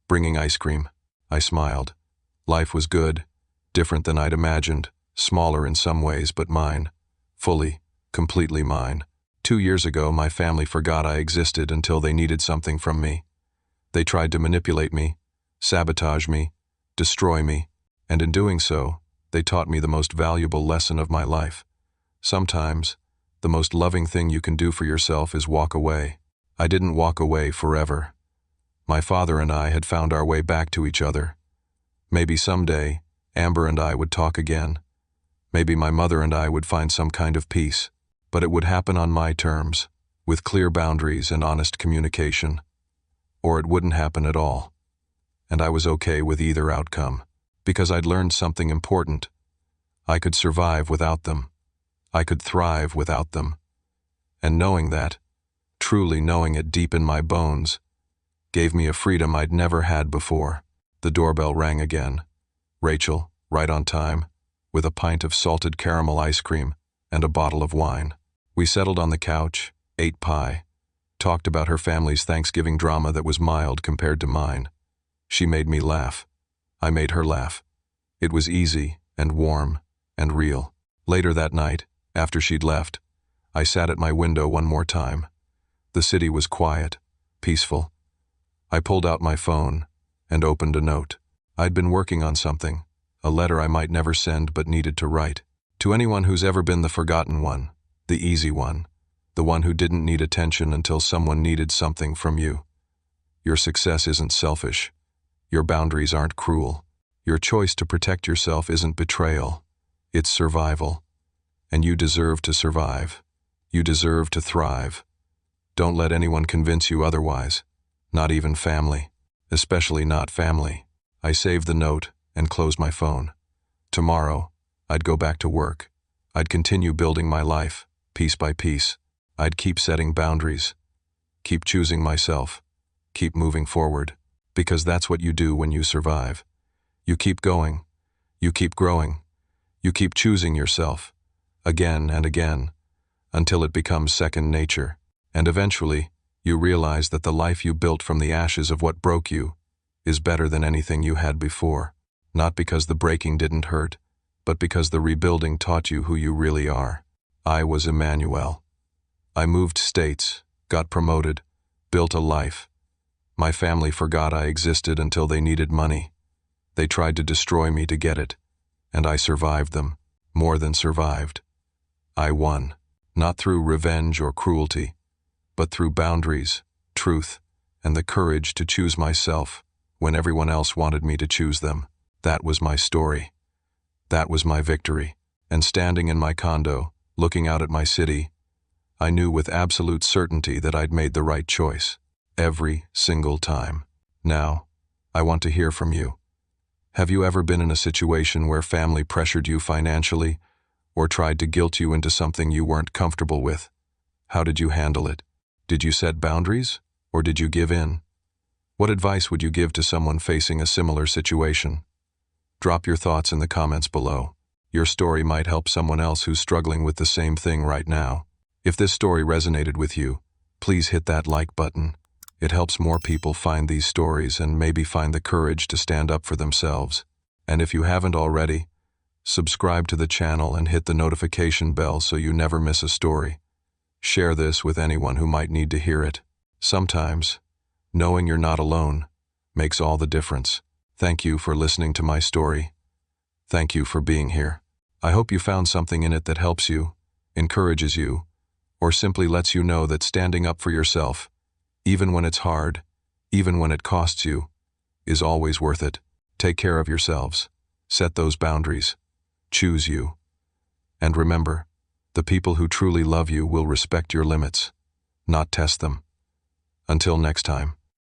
Bringing ice cream." I smiled. Life was good, different than I'd imagined, smaller in some ways, but mine. Fully, completely mine. 2 years ago, my family forgot I existed until they needed something from me. They tried to manipulate me, sabotage me, destroy me, and in doing so, they taught me the most valuable lesson of my life. Sometimes, the most loving thing you can do for yourself is walk away. I didn't walk away forever. My father and I had found our way back to each other. Maybe someday, Amber and I would talk again. Maybe my mother and I would find some kind of peace. But it would happen on my terms, with clear boundaries and honest communication. Or it wouldn't happen at all. And I was okay with either outcome, because I'd learned something important. I could survive without them. I could thrive without them. And knowing that, truly knowing it deep in my bones, gave me a freedom I'd never had before. The doorbell rang again. Rachel, right on time, with a pint of salted caramel ice cream and a bottle of wine. We settled on the couch, ate pie, talked about her family's Thanksgiving drama that was mild compared to mine. She made me laugh. I made her laugh. It was easy and warm and real. Later that night, after she'd left, I sat at my window one more time. The city was quiet, peaceful. I pulled out my phone and opened a note. I'd been working on something, a letter I might never send but needed to write. To anyone who's ever been the forgotten one, the easy one, the one who didn't need attention until someone needed something from you. Your success isn't selfish. Your boundaries aren't cruel. Your choice to protect yourself isn't betrayal. It's survival. And you deserve to survive. You deserve to thrive. Don't let anyone convince you otherwise. Not even family. Especially not family. I saved the note and closed my phone. Tomorrow, I'd go back to work. I'd continue building my life, piece by piece. I'd keep setting boundaries. Keep choosing myself. Keep moving forward. Because that's what you do when you survive. You keep going. You keep growing. You keep choosing yourself. Again and again. Until it becomes second nature. And eventually, you realize that the life you built from the ashes of what broke you is better than anything you had before. Not because the breaking didn't hurt, but because the rebuilding taught you who you really are. I was Emmanuel. I moved states, got promoted, built a life. My family forgot I existed until they needed money. They tried to destroy me to get it, And I survived them, more than survived. I won, not through revenge or cruelty, but through boundaries, truth, and the courage to choose myself when everyone else wanted me to choose them. That was my story. That was my victory. And standing in my condo, looking out at my city, I knew with absolute certainty that I'd made the right choice, every single time. Now, I want to hear from you. Have you ever been in a situation where family pressured you financially or tried to guilt you into something you weren't comfortable with? How did you handle it? Did you set boundaries or did you give in? What advice would you give to someone facing a similar situation? Drop your thoughts in the comments below. Your story might help someone else who's struggling with the same thing right now. If this story resonated with you, please hit that like button. It helps more people find these stories and maybe find the courage to stand up for themselves. And if you haven't already, subscribe to the channel and hit the notification bell so you never miss a story. Share this with anyone who might need to hear it. Sometimes, knowing you're not alone makes all the difference. Thank you for listening to my story. Thank you for being here. I hope you found something in it that helps you, encourages you, or simply lets you know that standing up for yourself, even when it's hard, even when it costs you, is always worth it. Take care of yourselves. Set those boundaries. Choose you. And remember, the people who truly love you will respect your limits, not test them. Until next time.